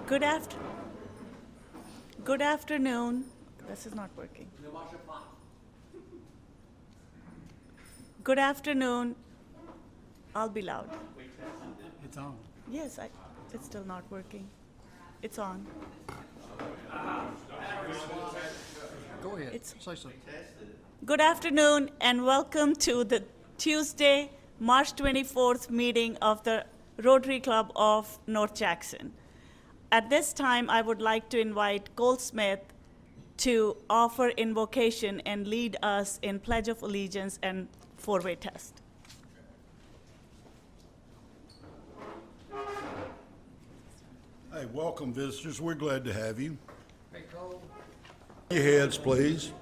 Good afternoon. This is not working. Good afternoon. I'll be loud. It's on. Yes, it's still not working. It's on. Go ahead. It's- Say something. Good afternoon and welcome to the Tuesday, March 24th meeting of the Rotary Club of North Jackson. At this time, I would like to invite Cole Smith to offer invocation and lead us in Pledge of Allegiance and four-way test. Hey, welcome visitors. We're glad to have you. Hey, Cole. Your heads, please.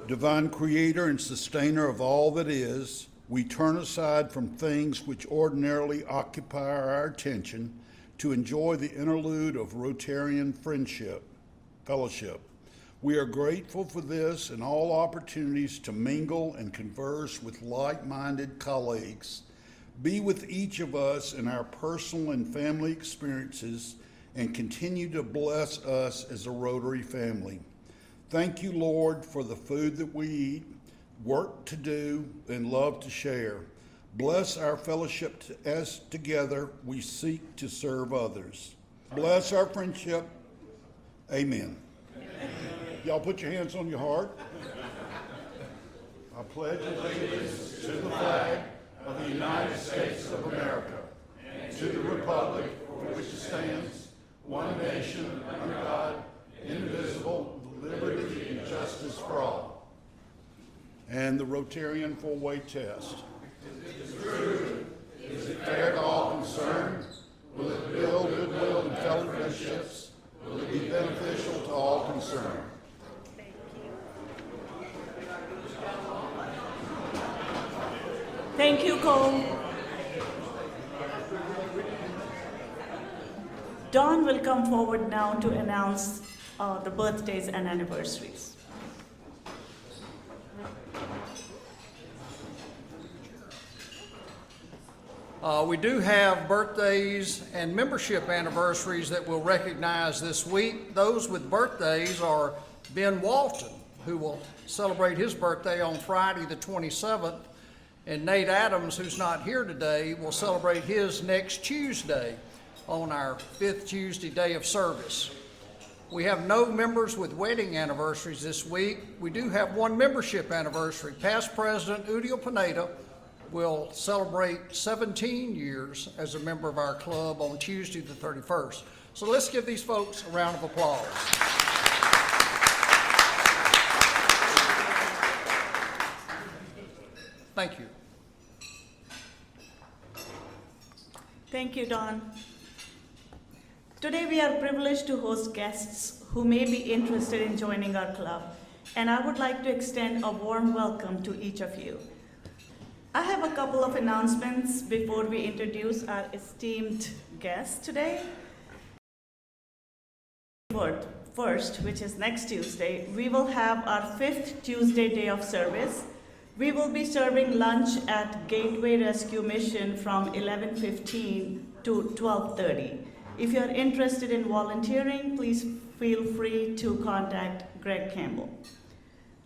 Divine Creator and Sustainer of all that is, we turn aside from things which ordinarily occupy our attention to enjoy the interlude of Rotarian fellowship. We are grateful for this and all opportunities to mingle and converse with like-minded colleagues. Be with each of us in our personal and family experiences and continue to bless us as a Rotary family. Thank you, Lord, for the food that we eat, work to do, and love to share. Bless our fellowship as together we seek to serve others. Bless our friendship. Amen. Y'all put your hands on your heart. I pledge allegiance to the flag of the United States of America and to the republic for which it stands, one nation, under God, indivisible, with liberty and justice for all. And the Rotarian four-way test. Is it true? Is it fair to all concerned? Will it build goodwill and fellowships? Will it be beneficial to all concerned? Thank you, Cole. Dawn will come forward now to announce the birthdays and anniversaries. We do have birthdays and membership anniversaries that we'll recognize this week. Those with birthdays are Ben Walton, who will celebrate his birthday on Friday the 27th, and Nate Adams, who's not here today, will celebrate his next Tuesday on our 5th Tuesday day of service. We have no members with wedding anniversaries this week. We do have one membership anniversary. Past President Udio Pineda will celebrate 17 years as a member of our club on Tuesday the 31st. So let's give these folks a round of applause. Thank you. Thank you, Dawn. Today we are privileged to host guests who may be interested in joining our club, and I would like to extend a warm welcome to each of you. I have a couple of announcements before we introduce our esteemed guests today. First, which is next Tuesday, we will have our 5th Tuesday day of service. We will be serving lunch at Gateway Rescue Mission from 11:15 to 12:30. If you're interested in volunteering, please feel free to contact Greg Campbell.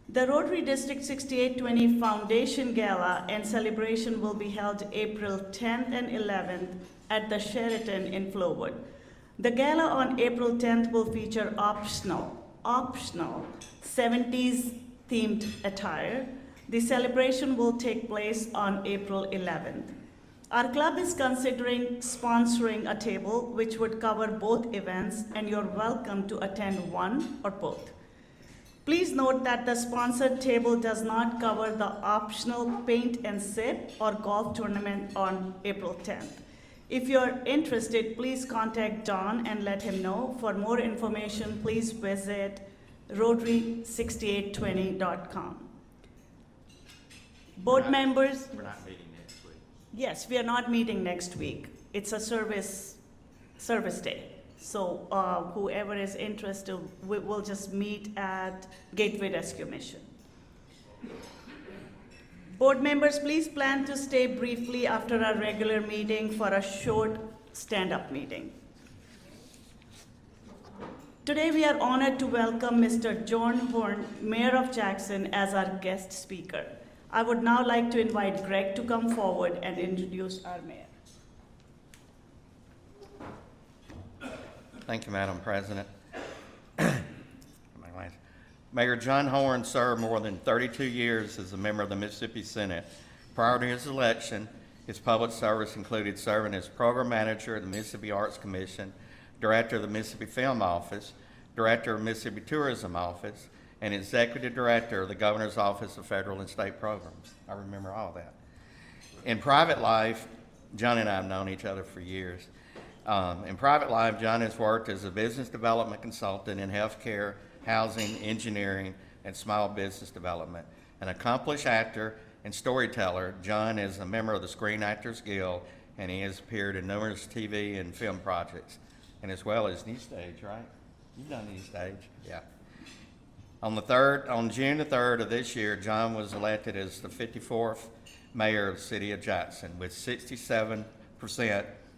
The Rotary District 6820 Foundation Gala and celebration will be held April 10th and 11th at the Sheraton in Flowood. The gala on April 10th will feature optional 70s themed attire. The celebration will take place on April 11th. Our club is considering sponsoring a table which would cover both events, and you're welcome to attend one or both. Please note that the sponsored table does not cover the optional paint and sip or golf tournament on April 10th. If you're interested, please contact Don and let him know. For more information, please visit rotary6820.com. Board members? We're not meeting next week. Yes, we are not meeting next week. It's a service day. So whoever is interested, we'll just meet at Gateway Rescue Mission. Board members, please plan to stay briefly after our regular meeting for a short stand-up meeting. Today we are honored to welcome Mr. John Horhn, Mayor of Jackson, as our guest speaker. I would now like to invite Greg to come forward and introduce our mayor. Thank you, Madam President. Mayor John Horhn served more than 32 years as a member of the Mississippi Senate. Prior to his election, his public service included serving as program manager of the Mississippi Arts Commission, director of the Mississippi Film Office, director of Mississippi Tourism Office, and executive director of the Governor's Office of Federal and State Programs. I remember all that. In private life, John and I have known each other for years. In private life, John has worked as a business development consultant in healthcare, housing, engineering, and small business development. An accomplished actor and storyteller, John is a member of the Screen Actors Guild, and he has appeared in numerous TV and film projects, and as well as New Stage, right? You've done New Stage, yeah. On June the 3rd of this year, John was elected as the 54th mayor of the city of Jackson with 67%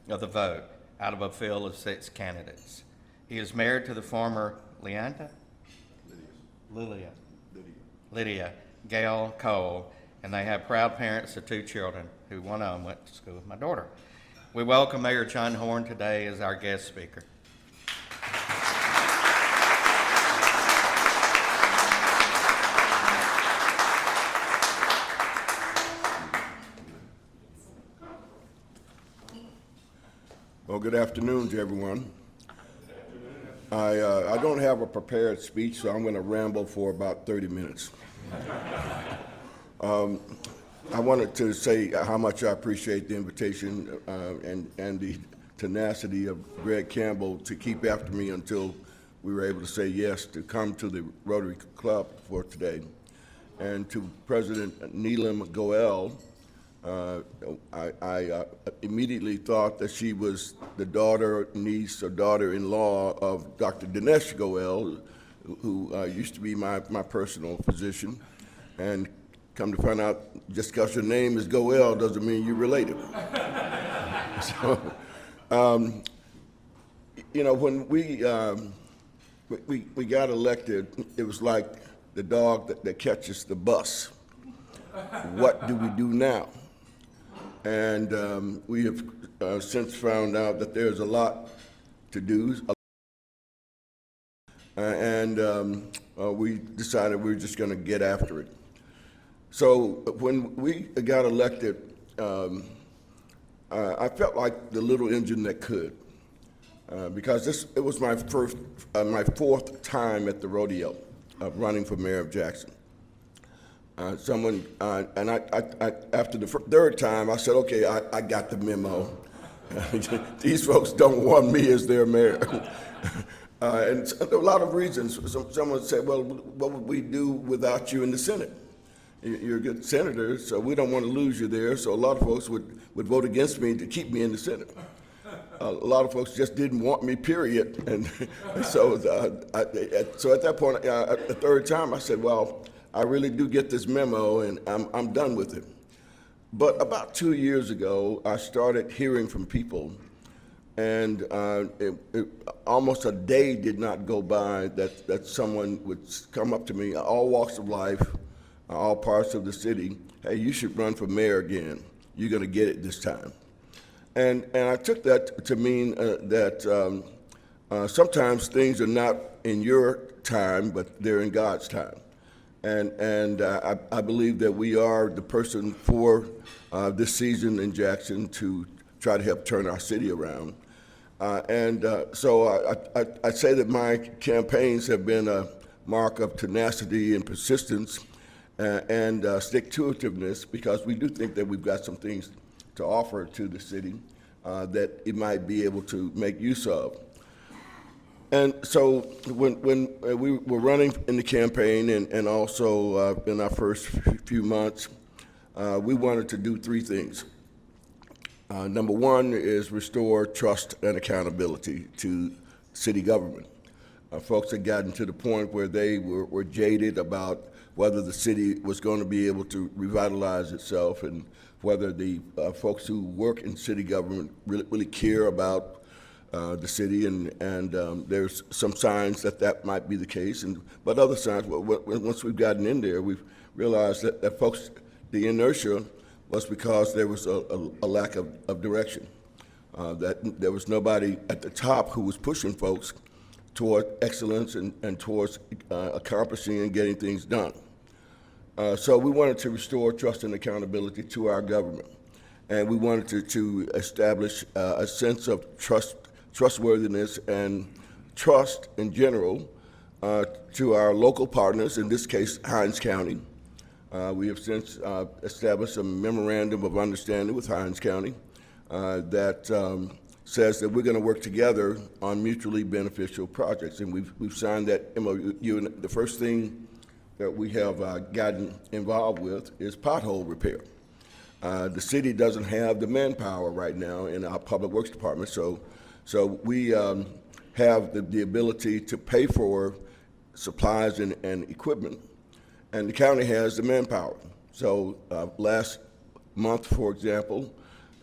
of the vote out of a field of 6 candidates. He is married to the former Lydia Gail Cole, and they have proud parents of 2 children, who one of them went to school with my daughter. We welcome Mayor John Horhn today as our guest speaker. Well, good afternoon to everyone. I don't have a prepared speech, so I'm going to ramble for about 30 minutes. I wanted to say how much I appreciate the invitation and the tenacity of Greg Campbell to keep after me until we were able to say yes to come to the Rotary Club for today. And to President Neelam Goel, I immediately thought that she was the daughter, niece, or daughter-in-law of Dr. Dinesh Goel, who used to be my personal physician. And come to find out, just because your name is Goel doesn't mean you're related. So, when we got elected, it was like the dog that catches the bus. What do we do now? And we have since found out that there's a lot to do. We decided we were just going to get after it. So when we got elected, I felt like the little engine that could, because it was my 4th time at the rodeo of running for mayor of Jackson. After the 3rd time, I said, okay, I got the memo. These folks don't want me as their mayor. And a lot of reasons. Someone said, well, what would we do without you in the Senate? You're a good senator, so we don't want to lose you there. So a lot of folks would vote against me to keep me in the Senate. A lot of folks just didn't want me, period. And so at that point, the 3rd time, I said, well, I really do get this memo, and I'm done with it. But about 2 years ago, I started hearing from people, and almost a day did not go by that someone would come up to me, all walks of life, all parts of the city, hey, you should run for mayor again. You're going to get it this time. And I took that to mean that sometimes things are not in your time, but they're in God's time. And I believe that we are the person for this season in Jackson to try to help turn our city around. So I say that my campaigns have been a mark of tenacity and persistence and stick-to-itiveness, because we do think that we've got some things to offer to the city that it might be able to make use of. And so when we were running in the campaign and also in our first few months, we wanted to do 3 things. Number 1 is restore trust and accountability to city government. Folks had gotten to the point where they were jaded about whether the city was going to be able to revitalize itself and whether the folks who work in city government really care about the city, and there's some signs that might be the case, but other signs, once we've gotten in there, we've realized that folks, the inertia was because there was a lack of direction, that there was nobody at the top who was pushing folks toward excellence and towards accomplishing and getting things done. So we wanted to restore trust and accountability to our government, and we wanted to establish a sense of trustworthiness and trust in general to our local partners, in this case, Hinds County. We have since established a memorandum of understanding with Hinds County that says that we're going to work together on mutually beneficial projects, and we've signed that MOU. And the first thing that we have gotten involved with is pothole repair. The city doesn't have the manpower right now in our public works department, so we have the ability to pay for supplies and equipment, and the county has the manpower. So last month, for example,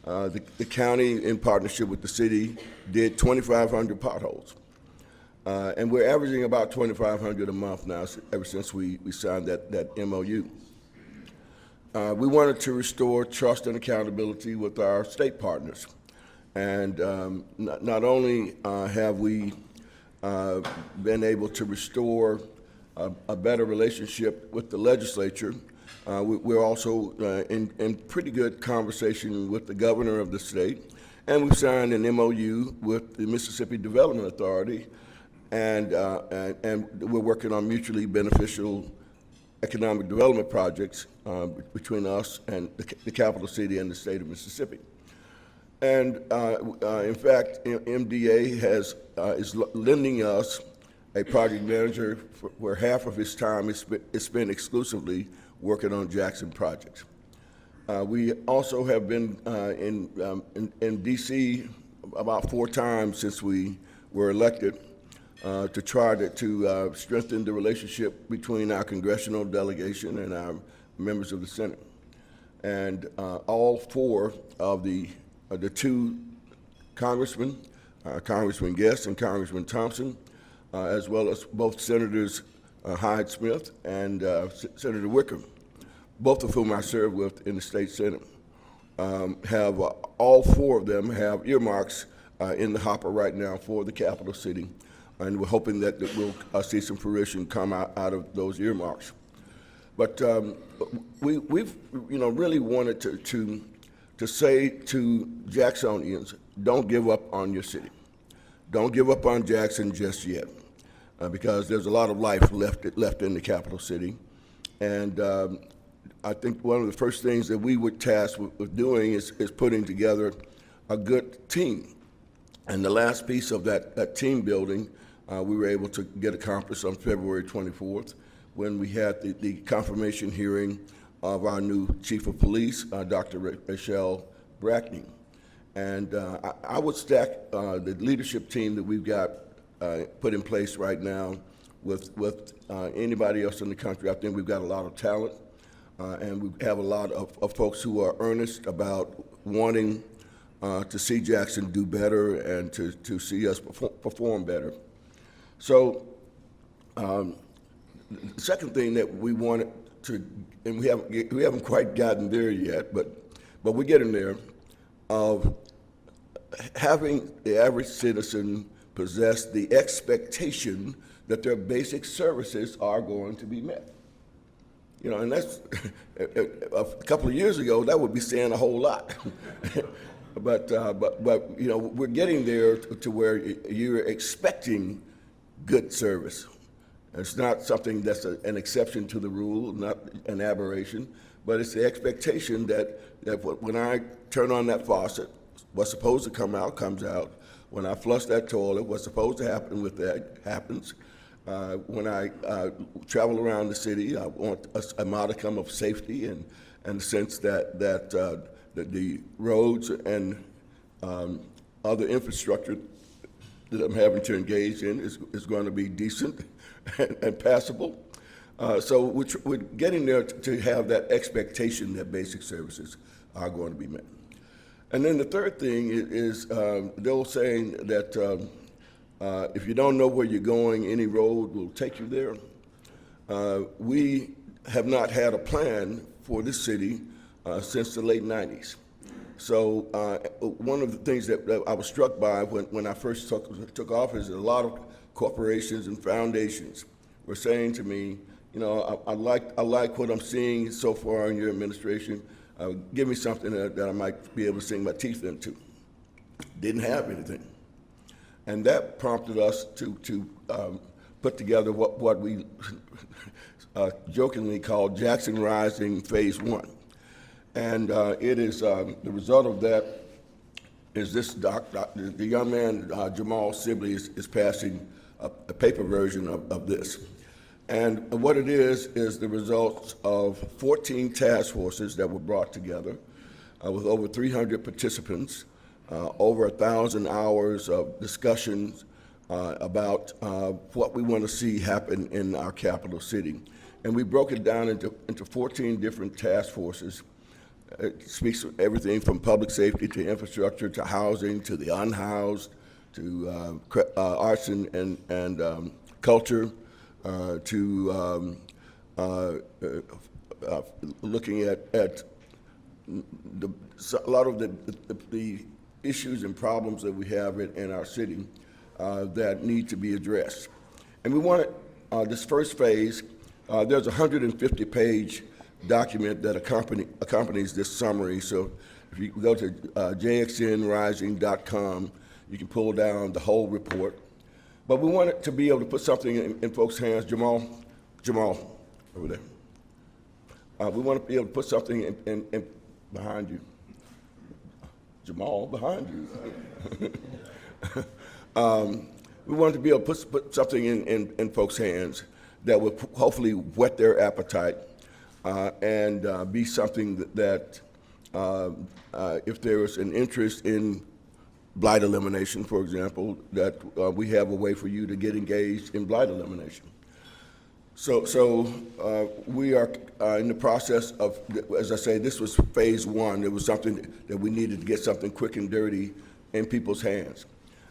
the county, in partnership with the city, did 2,500 potholes. And we're averaging about 2,500 a month now, ever since we signed that MOU. We wanted to restore trust and accountability with our state partners. And not only have we been able to restore a better relationship with the legislature, we're also in pretty good conversation with the governor of the state, and we've signed an MOU with the Mississippi Development Authority, and we're working on mutually beneficial economic development projects between us and the capital city and the state of Mississippi. And in fact, MDA is lending us a project manager where half of his time is spent exclusively working on Jackson projects. We also have been in D.C. about 4 times since we were elected to try to strengthen the relationship between our congressional delegation and our members of the Senate. And all 4 of the 2 congressmen, Congressman Guest and Congressman Thompson, as well as both Senators Hyde Smith and Senator Wickham, both of whom I serve with in the state Senate, have all 4 of them have earmarks in the hopper right now for the capital city, and we're hoping that we'll see some fruition come out of those earmarks. But we've really wanted to say to Jacksonians, don't give up on your city. Don't give up on Jackson just yet, because there's a lot of life left in the capital city. And I think one of the first things that we were tasked with doing is putting together a good team. And the last piece of that team building we were able to get accomplished on February 24th, when we had the confirmation hearing of our new chief of police, Dr. Rachelle Brackney. And I would stack the leadership team that we've got put in place right now with anybody else in the country. I think we've got a lot of talent, and we have a lot of folks who are earnest about wanting to see Jackson do better and to see us perform better. So the second thing that we wanted to, and we haven't quite gotten there yet, but we're getting there, of having the average citizen possess the expectation that their basic services are going to be met. And that's, a couple of years ago, that would be saying a whole lot. But we're getting there to where you're expecting good service. It's not something that's an exception to the rule, not an aberration, but it's the expectation that when I turn on that faucet, what's supposed to come out comes out. When I flush that toilet, what's supposed to happen with that happens. When I travel around the city, I want a modicum of safety and the sense that the roads and other infrastructure that I'm having to engage in is going to be decent and passable. So we're getting there to have that expectation that basic services are going to be met. And then the third thing is the old saying that if you don't know where you're going, any road will take you there. We have not had a plan for this city since the late 90s. So one of the things that I was struck by when I first took office is a lot of corporations and foundations were saying to me, you know, I like what I'm seeing so far in your administration. Give me something that I might be able to sink my teeth into. Didn't have anything. And that prompted us to put together what we jokingly called Jackson Rising Phase 1. And it is the result of that is this the young man, Jamal Sibley, is passing a paper version of this. And what it is the results of 14 task forces that were brought together with over 300 participants, over 1,000 hours of discussions about what we want to see happen in our capital city. And we broke it down into 14 different task forces. It speaks of everything from public safety to infrastructure to housing to the unhoused to arts and culture to looking at a lot of the issues and problems that we have in our city that need to be addressed. And we wanted this first phase, there's a 150-page document that accompanies this summary. So if you go to jxnrising.com, you can pull down the whole report. But we wanted to be able to put something in folks' hands. Jamal, over there. We want to be able to put something in behind you. Jamal, behind you. We wanted to be able to put something in folks' hands that would hopefully whet their appetite and be something that if there was an interest in blight elimination, for example, that we have a way for you to get engaged in blight elimination. So we are in the process of, as I say, this was phase 1. It was something that we needed to get something quick and dirty in people's hands.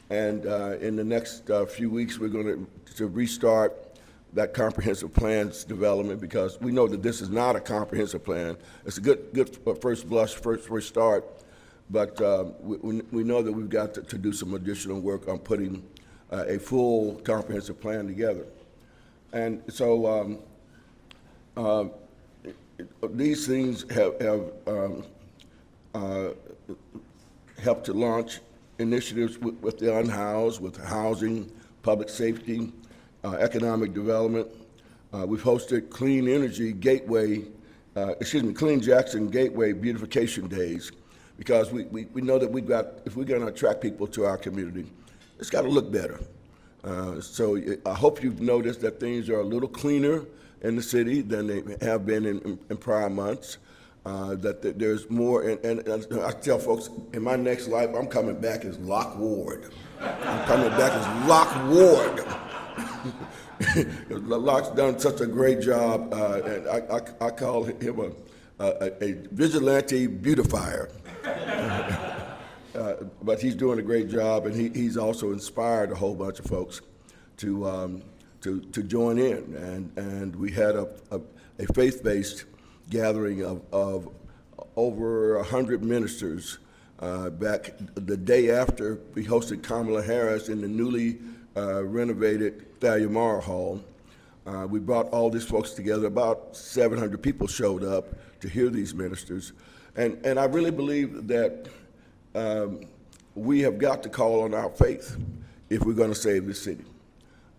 And in the next few weeks, we're going to restart that comprehensive plans development, because we know that this is not a comprehensive plan. It's a good first blush, first start, but we know that we've got to do some additional work on putting a full comprehensive plan together. And so these things have helped to launch initiatives with the unhoused, with housing, public safety, economic development. We've hosted Clean Jackson Gateway Beautification Days, because we know that if we're going to attract people to our community, it's got to look better. So I hope you've noticed that things are a little cleaner in the city than they have been in prior months. That there's more, and I tell folks, in my next life, I'm coming back as Lock Ward. I'm coming back as Lock Ward. Lock's done such a great job, and I call him a vigilante beautifier. But he's doing a great job, and he's also inspired a whole bunch of folks to join in. And we had a faith-based gathering of over 100 ministers back the day after we hosted Kamala Harris in the newly renovated Thalia Mara Hall. We brought all these folks together. About 700 people showed up to hear these ministers. And I really believe that we have got to call on our faith if we're going to save this city.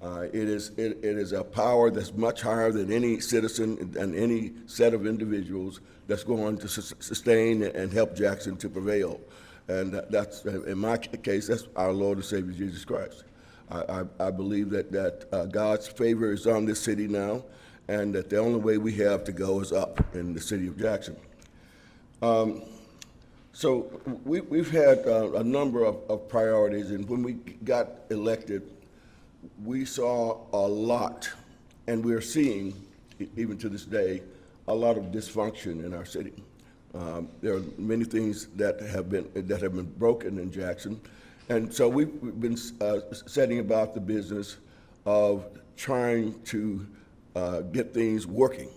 It is a power that's much higher than any citizen and any set of individuals that's going to sustain and help Jackson to prevail. And that's, in my case, that's our Lord and Savior Jesus Christ. I believe that God's favor is on this city now, and that the only way we have to go is up in the city of Jackson. So we've had a number of priorities, and when we got elected, we saw a lot, and we're seeing, even to this day, a lot of dysfunction in our city. There are many things that have been broken in Jackson, and so we've been setting about the business of trying to get things working.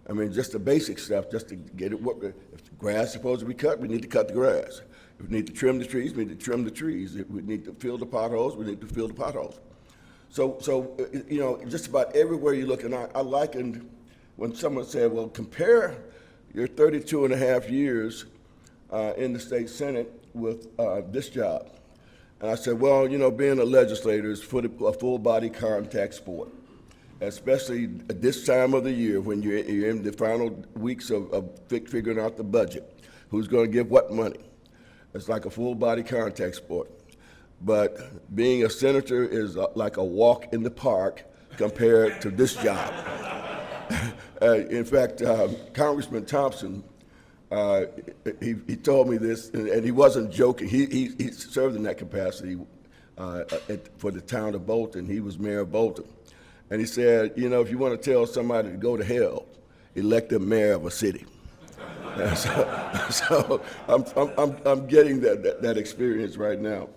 I mean, just the basic stuff, just to get it working. If the grass is supposed to be cut, we need to cut the grass. If we need to trim the trees, we need to trim the trees. If we need to fill the potholes, we need to fill the potholes. So you know, just about everywhere you look, and I likened when someone said, well, compare your 32 and a half years in the state Senate with this job. And I said, well, you know, being a legislator is a full body contact sport, especially at this time of the year when you're in the final weeks of figuring out the budget. Who's going to give what money? It's like a full body contact sport. But being a senator is like a walk in the park compared to this job. In fact, Congressman Thompson, he told me this, and he wasn't joking. He served in that capacity for the town of Bolton. He was mayor of Bolton. And he said, you know, if you want to tell somebody to go to hell, elect them mayor of a city. So I'm getting that experience right now.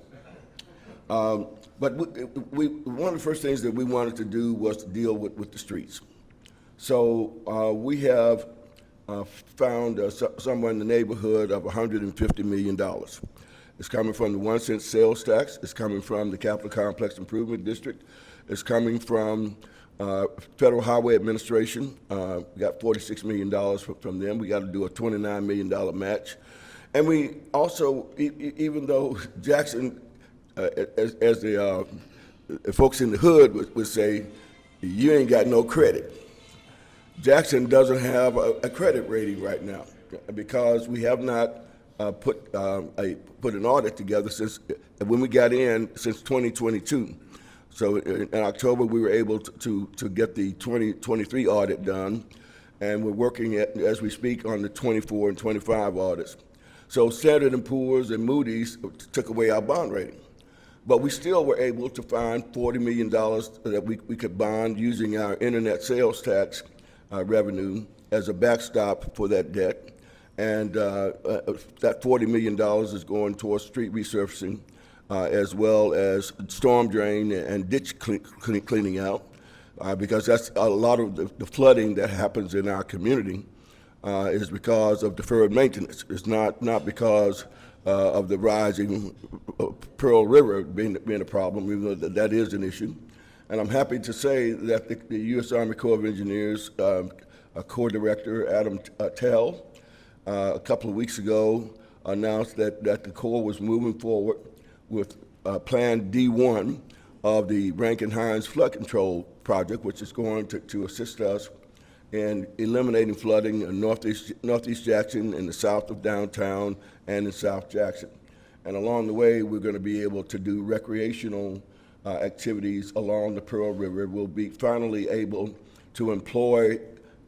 But one of the first things that we wanted to do was to deal with the streets. So we have found somewhere in the neighborhood of $150 million. It's coming from the 1 cent sales tax. It's coming from the Capital Complex Improvement District. It's coming from Federal Highway Administration. We got $46 million from them. We got to do a $29 million match. And we also, even though Jackson, as the folks in the hood would say, you ain't got no credit. Jackson doesn't have a credit rating right now because we have not put an audit together since when we got in since 2022. So in October we were able to get the 2023 audit done, and we're working as we speak on the 24 and 25 audits. So Standard & Poor's and Moody's took away our bond rating. But we still were able to find $40 million that we could bond using our internet sales tax revenue as a backstop for that debt. And that $40 million is going towards street resurfacing as well as storm drain and ditch cleaning out because that's a lot of the flooding that happens in our community is because of deferred maintenance. It's not because of the rising Pearl River being a problem, even though that is an issue. And I'm happy to say that the U.S. Army Corps of Engineers Corps Director Adam Tell a couple of weeks ago announced that the Corps was moving forward with Plan D1 of the Rankin-Hines Flood Control Project, which is going to assist us in eliminating flooding in Northeast Jackson, in the south of downtown, and in South Jackson. And along the way, we're going to be able to do recreational activities along the Pearl River. We'll be finally able to employ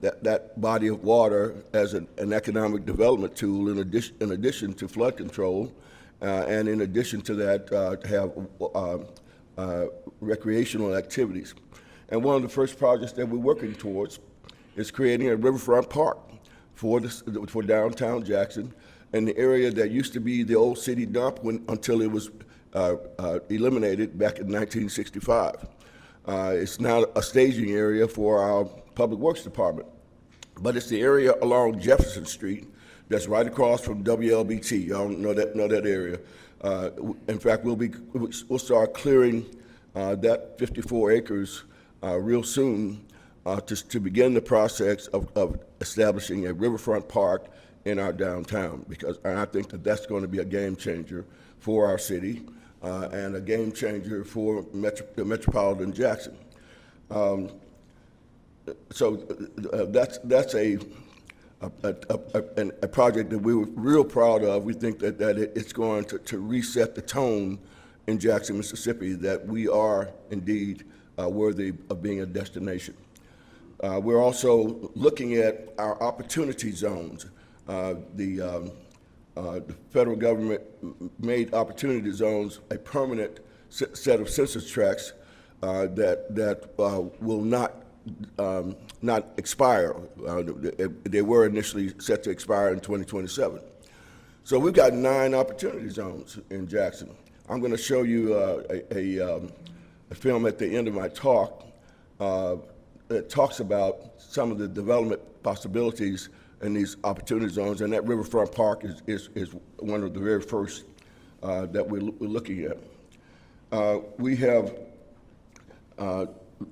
that body of water as an economic development tool in addition to flood control, and in addition to that, to have recreational activities. And one of the first projects that we're working towards is creating a riverfront park for downtown Jackson, in the area that used to be the old city dump until it was eliminated back in 1965. It's now a staging area for our Public Works Department, but it's the area along Jefferson Street that's right across from WLBT. Y'all know that area. In fact, we'll start clearing that 54 acres real soon to begin the process of establishing a riverfront park in our downtown, and I think that's going to be a game changer for our city and a game changer for the metropolitan Jackson. So that's a project that we were real proud of. We think that it's going to reset the tone in Jackson, Mississippi, that we are indeed worthy of being a destination. We're also looking at our opportunity zones. The federal government made opportunity zones a permanent set of census tracts that will not not expire. They were initially set to expire in 2027. So we've got 9 opportunity zones in Jackson. I'm going to show you a film at the end of my talk that talks about some of the development possibilities in these opportunity zones, and that Riverfront Park is one of the very first that we're looking at. We have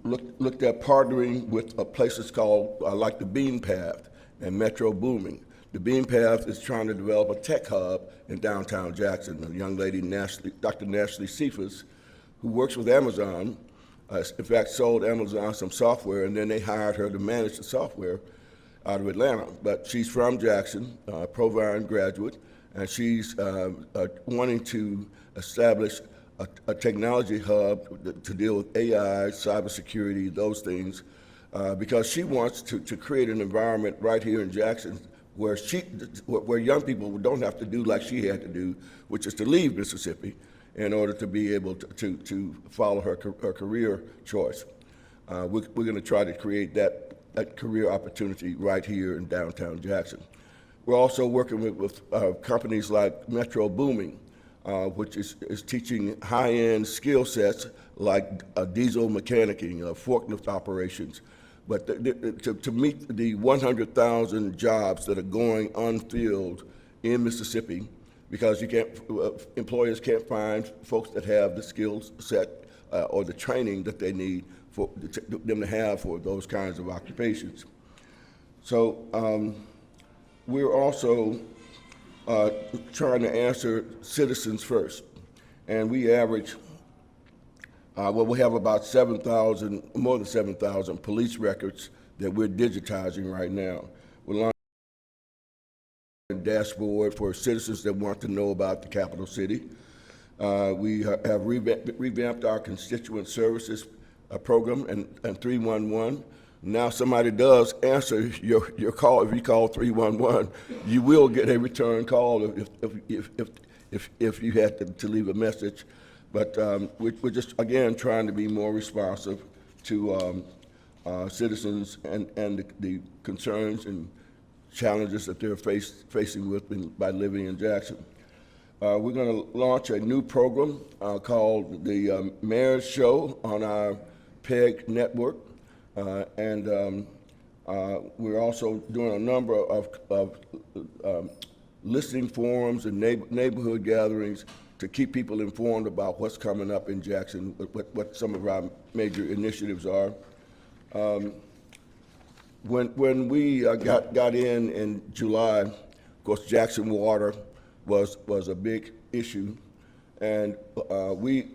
looked at partnering with places called like the Bean Path and Metro Booming. The Bean Path is trying to develop a tech hub in downtown Jackson. A young lady, Dr. Nashley Cephas, who works with Amazon, in fact, sold Amazon some software, and then they hired her to manage the software out of Atlanta. But she's from Jackson, Provine graduate, and she's wanting to establish a technology hub to deal with AI, cybersecurity, those things, because she wants to create an environment right here in Jackson where young people don't have to do like she had to do, which is to leave Mississippi in order to be able to follow her career choice. We're going to try to create that career opportunity right here in downtown Jackson. We're also working with companies like Metro Booming, which is teaching high-end skill sets like diesel mechanicking, forklift operations. But to meet the 100,000 jobs that are going unfilled in Mississippi, because employers can't find folks that have the skill set or the training that they need for them to have for those kinds of occupations. So we're also trying to answer citizens first, and we average. We have about 7,000, more than 7,000 police records that we're digitizing right now. We're launching a dashboard for citizens that want to know about the capital city. We have revamped our constituent services program and 311. Now somebody does answer your call. If you call 311, you will get a return call if you had to leave a message. But we're just, again, trying to be more responsive to citizens and the concerns and challenges that they're facing with by living in Jackson. We're going to launch a new program called the Mayor's Show on our PEG network. And we're also doing a number of listening forums and neighborhood gatherings to keep people informed about what's coming up in Jackson, what some of our major initiatives are. When we got in July, of course, Jackson Water was a big issue, and we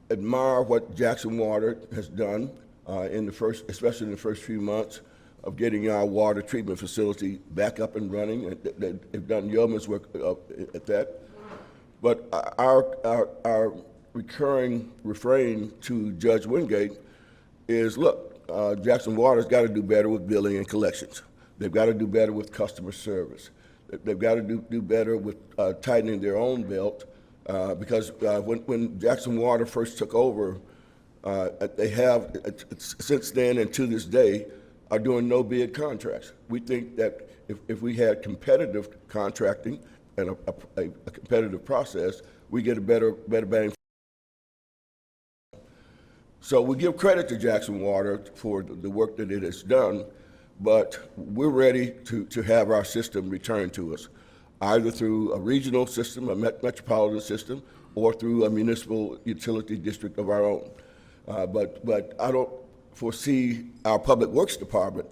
admire what Jackson Water has done especially in the first few months of getting our water treatment facility back up and running. They've done yeoman's work at that. But our recurring refrain to Judge Wingate is, look, Jackson Water's got to do better with billing and collections. They've got to do better with customer service. They've got to do better with tightening their own belt, because when Jackson Water first took over, they have, since then and to this day, are doing no bid contracts. We think that if we had competitive contracting and a competitive process, we get a better bang. So we give credit to Jackson Water for the work that it has done, but we're ready to have our system returned to us, either through a regional system, a metropolitan system, or through a municipal utility district of our own. But I don't foresee our Public Works Department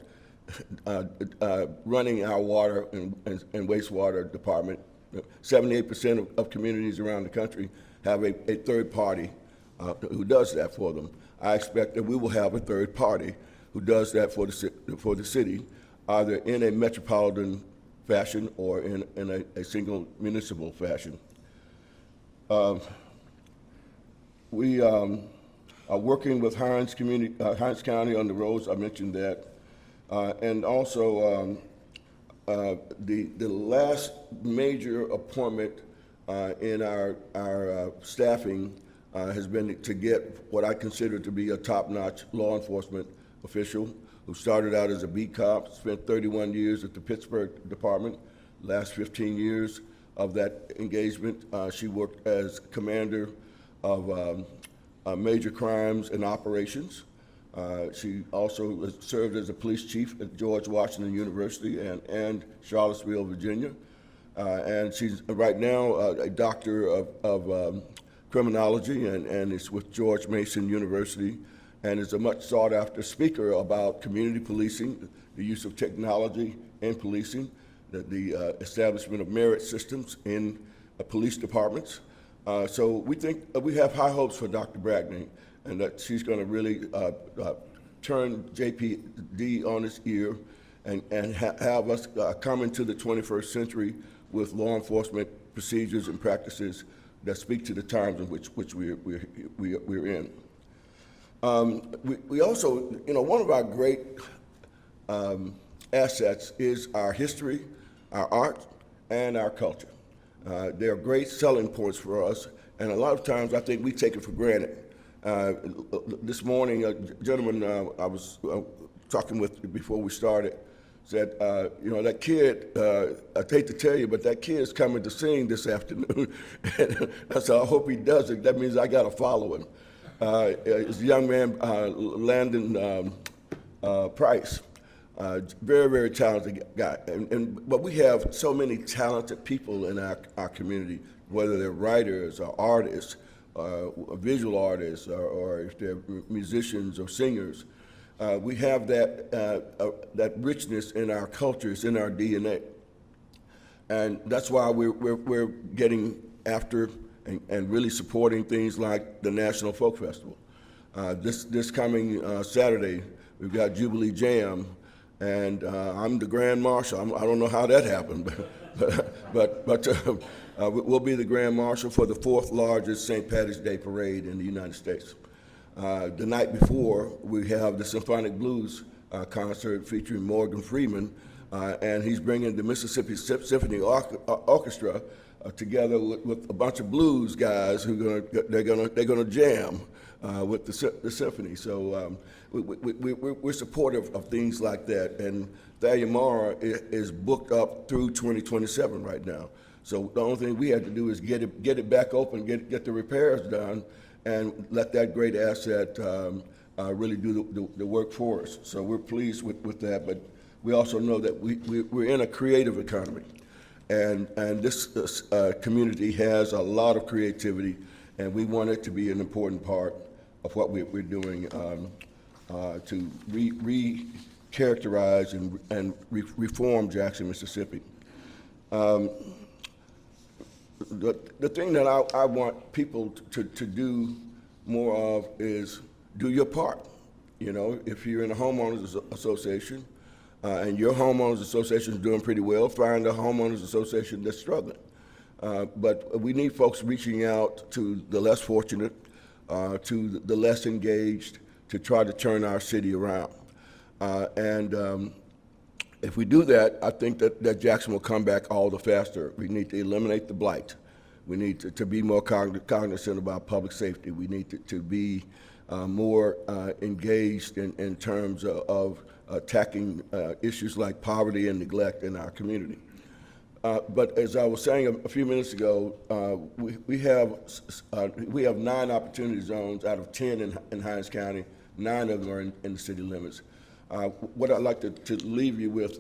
running our water and wastewater department. 78% of communities around the country have a third party who does that for them. I expect that we will have a third party who does that for the city, either in a metropolitan fashion or in a single municipal fashion. We are working with Hinds County on the roads. I mentioned that, and also the last major appointment in our staffing has been to get what I consider to be a top-notch law enforcement official who started out as a beat cop, spent 31 years at the Pittsburgh Department. Last 15 years of that engagement, she worked as commander of major crimes and operations. She also served as a police chief at George Washington University and Charlottesville, Virginia. And she's right now a doctor of criminology and is with George Mason University, and is a much sought after speaker about community policing, the use of technology in policing, the establishment of merit systems in police departments. So we think we have high hopes for Dr. Brackney, and that she's going to really turn JPD on its ear and have us come into the 21st century with law enforcement procedures and practices that speak to the times in which we're in. We also, one of our great assets is our history, our art, and our culture. They are great selling points for us, and a lot of times I think we take it for granted. This morning, a gentleman I was talking with before we started said, that kid, I hate to tell you, but that kid is coming to sing this afternoon. And I said, I hope he does it. That means I got to follow him. It's a young man, Landon Price. Very, very talented guy. But we have so many talented people in our community, whether they're writers or artists, visual artists, or if they're musicians or singers. We have that richness in our cultures, in our DNA. And that's why we're getting after and really supporting things like the National Folk Festival. This coming Saturday, we've got Jubilee Jam, and I'm the Grand Marshal. I don't know how that happened, but we'll be the Grand Marshal for the 4th largest St. Patrick's Day parade in the United States. The night before, we have the Symphonic Blues concert featuring Morgan Freeman, and he's bringing the Mississippi Symphony Orchestra together with a bunch of blues guys they're gonna jam with the symphony. So we're supportive of things like that, and Thalia Mara is booked up through 2027 right now. So the only thing we have to do is get it back open, get the repairs done, and let that great asset really do the work for us. So we're pleased with that, but we also know that we're in a creative economy, and this community has a lot of creativity, and we want it to be an important part of what we're doing to re-characterize and reform Jackson, Mississippi. The thing that I want people to do more of is do your part. If you're in a homeowners association and your homeowners association is doing pretty well, find a homeowners association that's struggling. But we need folks reaching out to the less fortunate, to the less engaged, to try to turn our city around. If we do that, I think that Jackson will come back all the faster. We need to eliminate the blight. We need to be more cognizant about public safety. We need to be more engaged in terms of attacking issues like poverty and neglect in our community. But as I was saying a few minutes ago, we have 9 opportunity zones out of 10 in Hinds County. 9 of them are in the city limits. What I'd like to leave you with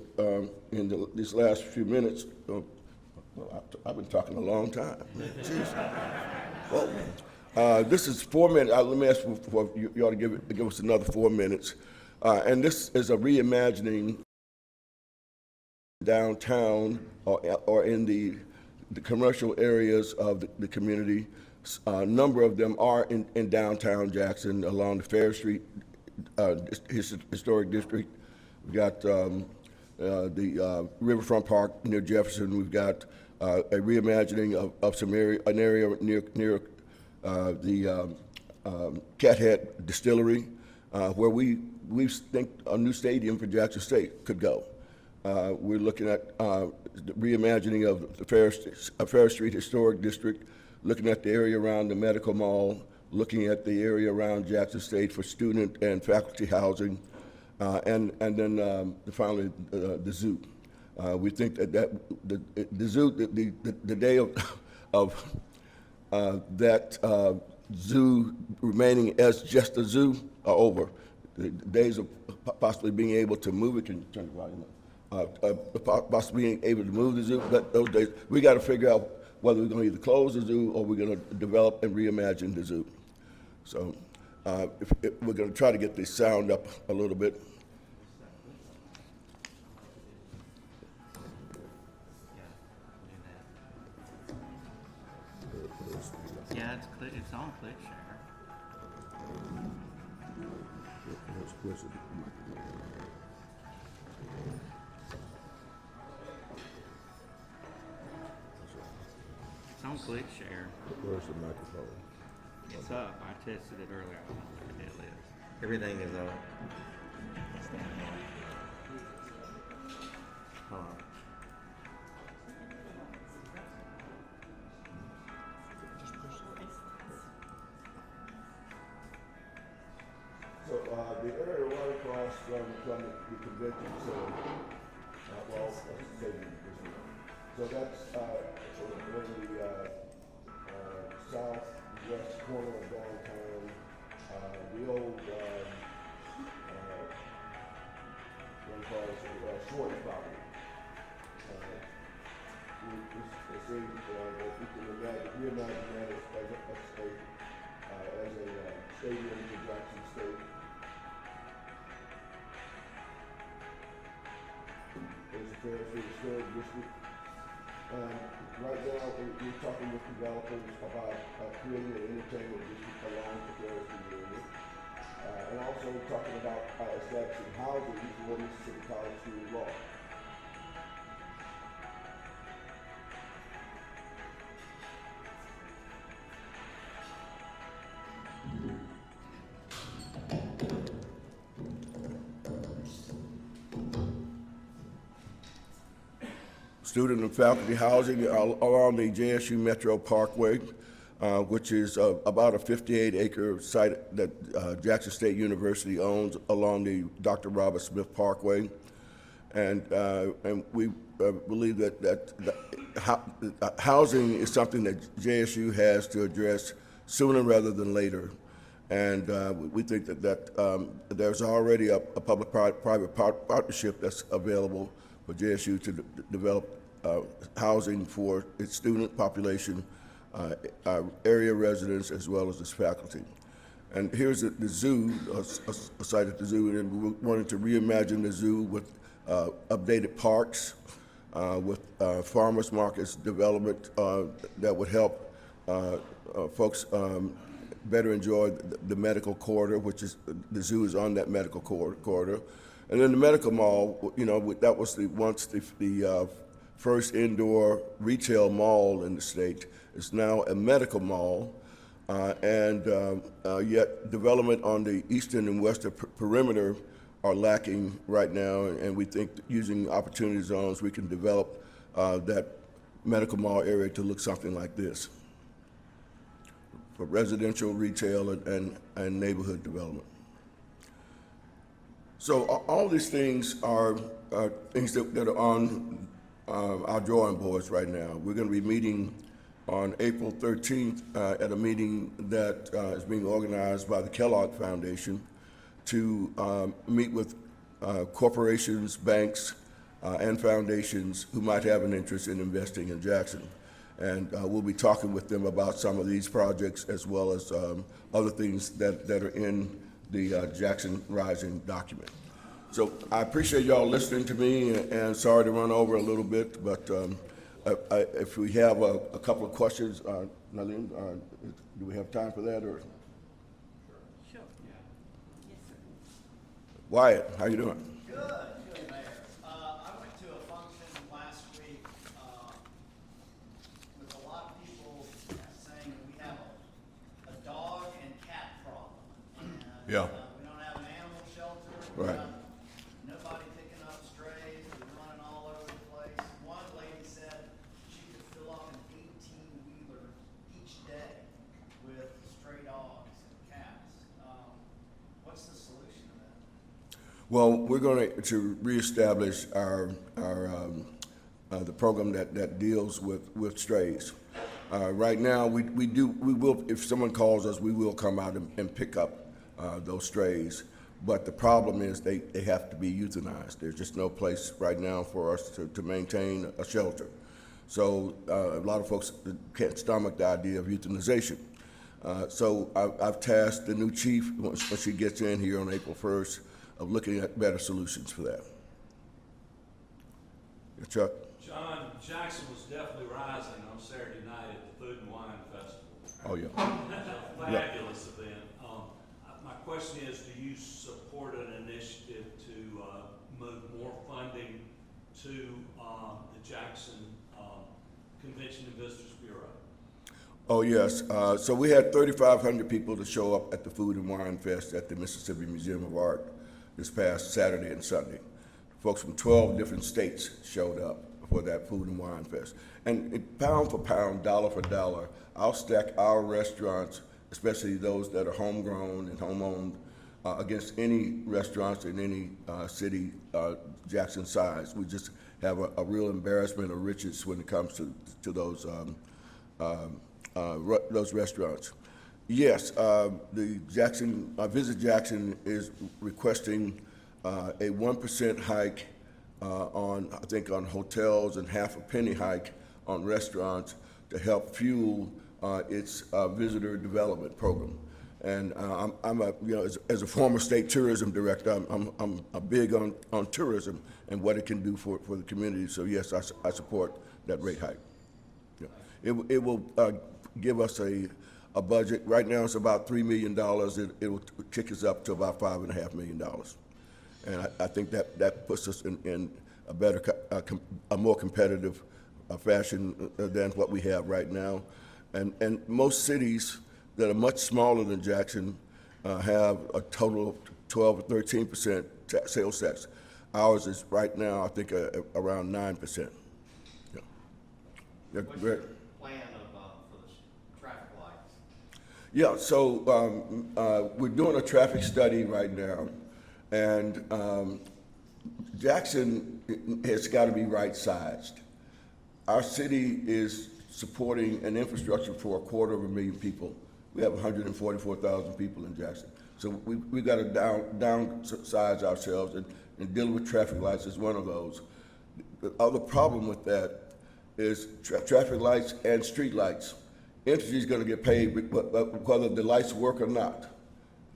in these last few minutes, I've been talking a long time. Jeez. Well, this is 4 minutes. Let me ask for you ought to give us another 4 minutes. And this is a reimagining downtown or in the commercial areas of the community. A number of them are in downtown Jackson along the Fair Street historic district. We've got the Riverfront Park near Jefferson. We've got a reimagining of an area near the Cat Head Distillery, where we think a new stadium for Jackson State could go. We're looking at the reimagining of the Fair Street Historic District, looking at the area around the Medical Mall, looking at the area around Jackson State for student and faculty housing. and then finally the zoo. We think that the zoo, the day of that zoo remaining as just a zoo are over. The days of possibly being able to move it, can you turn the volume up? Possibly being able to move the zoo, those days, we got to figure out whether we're going to either close the zoo or we're going to develop and reimagine the zoo. So we're going to try to get the sound up a little bit. Yeah, it's on ClickShare. It's on ClickShare. Where's the microphone? It's up. I tested it earlier. I don't know what the deal is. Everything is up. Hold on. So the area right across from the convention center, so that's sort of in the southwest corner of downtown. The old what do you call it, Schwartz property. It seems that we can reimagine that as a state, as a stadium in Jackson State. There's a fair for the historic district. Right now, we're talking with developers about creating an entertainment district along the Ferris area. And also talking about establishing housing for Mississippi College School of Law. Student and faculty housing along the JSU Metro Parkway, which is about a 58-acre site that Jackson State University owns along the Dr. Robert Smith Parkway. And we believe that housing is something that JSU has to address sooner rather than later. And we think that there's already a public-private partnership that's available for JSU to develop housing for its student population, area residents, as well as its faculty. And here's the zoo, a site at the zoo, and we wanted to reimagine the zoo with updated parks, with farmers markets development that would help folks better enjoy the medical corridor, which is, the zoo is on that medical corridor. And then the medical mall, you know, that was once the first indoor retail mall in the state. It's now a medical mall, and yet development on the eastern and western perimeter are lacking right now, and we think that using opportunity zones, we can develop that medical mall area to look something like this for residential, retail, and neighborhood development. So all these things are things that are on our drawing boards right now. We're going to be meeting on April 13th at a meeting that is being organized by the Kellogg Foundation to meet with corporations, banks, and foundations who might have an interest in investing in Jackson. And we'll be talking with them about some of these projects as well as other things that are in the Jackson Rising document. So I appreciate y'all listening to me, and sorry to run over a little bit, but if we have a couple of questions, Nalin, do we have time for that, or? Sure. Yes, sir. Wyatt, how you doing? Good, Mayor. I went to a function last week with a lot of people saying that we have a dog and cat problem. And, Yeah. we don't have an animal shelter. Right. Nobody picking up strays. We're running all over the place. One lady said she could fill up an 18-wheeler each day with stray dogs and cats. What's the solution to that? Well, we're going to reestablish the program that deals with strays. Right now, we will, if someone calls us, we will come out and pick up those strays. But the problem is they have to be euthanized. There's just no place right now for us to maintain a shelter. So a lot of folks can't stomach the idea of euthanization. So I've tasked the new chief, when she gets in here on April 1st, of looking at better solutions for that. Yeah, Chuck? John, Jackson was definitely rising on Saturday night at the Food and Wine Festival. Oh, yeah. Fabulous event. My question is, do you support an initiative to move more funding to the Jackson Convention and Visitors Bureau? Oh, yes. So we had 3,500 people to show up at the Food and Wine Fest at the Mississippi Museum of Art this past Saturday and Sunday. Folks from 12 different states showed up for that Food and Wine Fest. And pound for pound, dollar for dollar, I'll stack our restaurants, especially those that are homegrown and home-owned, against any restaurants in any city Jackson size. We just have a real embarrassment of riches when it comes to those restaurants. Yes, the Jackson, Visit Jackson is requesting a 1% hike on, I think, on hotels and half a penny hike on restaurants to help fuel its visitor development program. And I'm a, you know, as a former state tourism director, I'm big on tourism and what it can do for the community. So yes, I support that rate hike. Yeah. It will give us a budget. Right now it's about $3 million. It will kick us up to about $5.5 million. And I think that puts us in a better, a more competitive fashion than what we have right now. And most cities that are much smaller than Jackson have a total of 12 or 13% sales tax. Ours is right now, I think, around 9%. Yeah. What's your plan for the traffic lights? Yeah, so we're doing a traffic study right now, and Jackson has got to be right-sized. Our city is supporting an infrastructure for 250,000 people. We have 144,000 people in Jackson. So we got to downsize ourselves, and dealing with traffic lights is one of those. The other problem with that is traffic lights and street lights. Entergy is going to get paid whether the lights work or not.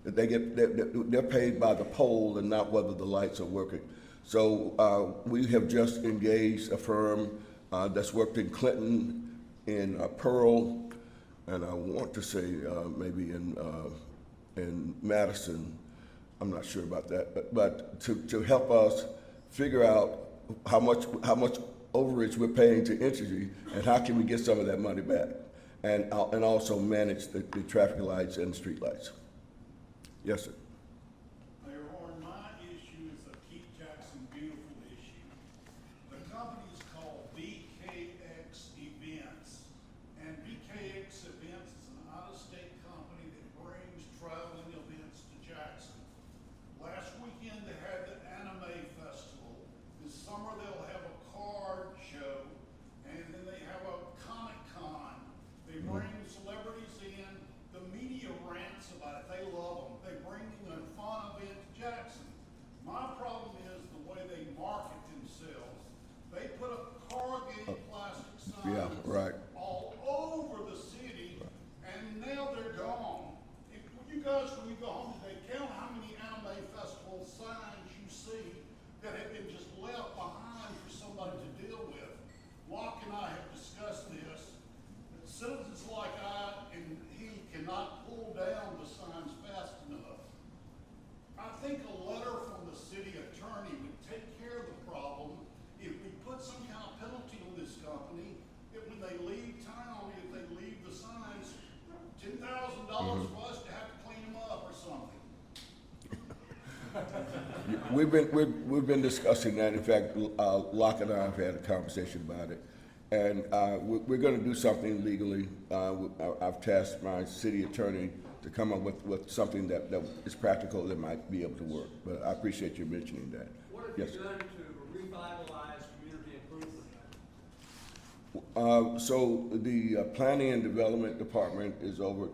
They're paid by the pole and not whether the lights are working. So we have just engaged a firm that's worked in Clinton, in Pearl, and I want to say maybe in Madison. I'm not sure about that, but to help us figure out how much overage we're paying to Entergy and how can we get some of that money back, and also manage the traffic lights and the street lights. Yes, sir. Mayor Horn, my issue is a Keep Jackson Beautiful issue. The company is called BKX Events, and BKX Events is an out-of-state company that brings traveling events to Jackson. Last weekend they had the Anime Festival. This summer they'll have a card show, and then they have a Comic Con. They bring celebrities in. The media rants about it. They love them. They bring a fun event to Jackson. My problem is the way they market themselves. They put up corrugated plastic signs all over the city, and now they're gone. You guys, when you go home today, count how many Anime Festival signs you see that have been just left behind for somebody to deal with. Locke and I have discussed this. Citizens like I and he cannot pull down the signs fast enough. I think a letter from the city attorney would take care of the problem if we put some kind of penalty on this company that when they leave town, if they leave the signs, $10,000 for us to have to clean them up or something. We've been discussing that. In fact, Locke and I have had a conversation about it. And we're going to do something legally. I've tasked my city attorney to come up with something that is practical that might be able to work. But I appreciate you mentioning that. What have Yes. you done to revitalize community improvement? So the Planning and Development Department is over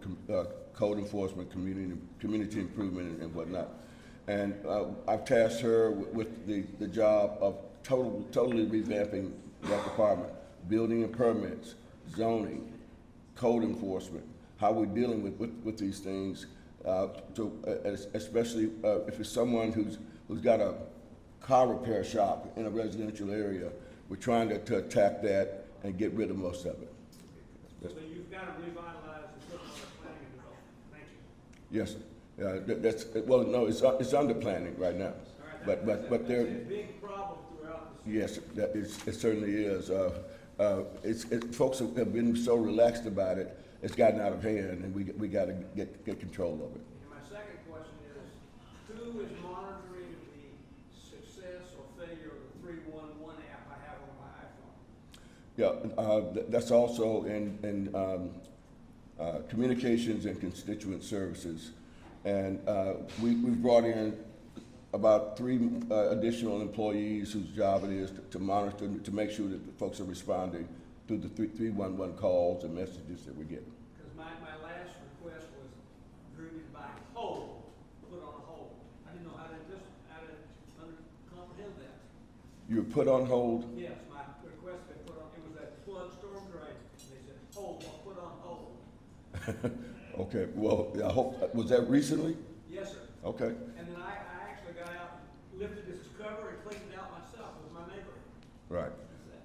code enforcement, community improvement, and whatnot. And I've tasked her with the job of totally revamping that department, building and permits, zoning, code enforcement, how we're dealing with these things. Especially if it's someone who's got a car repair shop in a residential area, we're trying to attack that and get rid of most of it. So you've got to revitalize the planning and development. Thank you. Yes, well, no, it's under planning right now, but there. It's a big problem throughout the city. Yes, it certainly is. Folks have been so relaxed about it, it's gotten out of hand, and we got to get control of it. And my second question is, who is monitoring the success or failure of the 311 app I have on my iPhone? Yeah, that's also in communications and constituent services. And we've brought in about 3 additional employees whose job it is to monitor, to make sure that the folks are responding to the 311 calls and messages that we're getting. Because my last request was greeted by hold, put on hold. I didn't know how to comprehend that. You were put on hold. Yes, my request had put on, it was that flood storm drain. They said, hold, well, put on hold. Okay, well, I hope, was that recently? Yes, sir. Okay, And then I actually got out, lifted this cover and cleaned it out myself with my neighbor. right.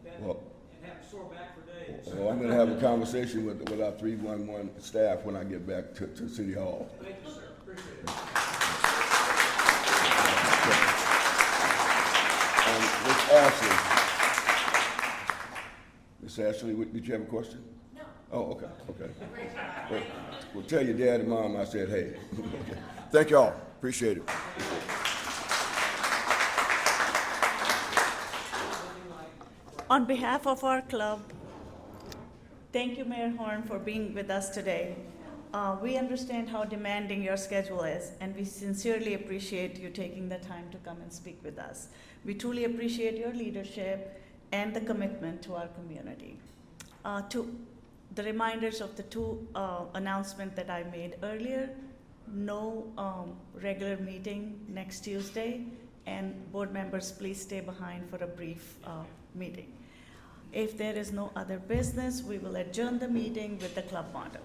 That, Well- and had a sore back for days. Well, I'm gonna have a conversation with our 311 staff when I get back to City Hall. Thank you, sir. Appreciate it. Miss Ashley, did you have a question? No. Oh, okay. Well, tell your dad and mom I said hey. Thank y'all, appreciate it. On behalf of our club, thank you, Mayor Horn, for being with us today. We understand how demanding your schedule is, and we sincerely appreciate you taking the time to come and speak with us. We truly appreciate your leadership and the commitment to our community. To the reminders of the 2 announcements that I made earlier, no regular meeting next Tuesday, and board members, please stay behind for a brief meeting. If there is no other business, we will adjourn the meeting with the club motto.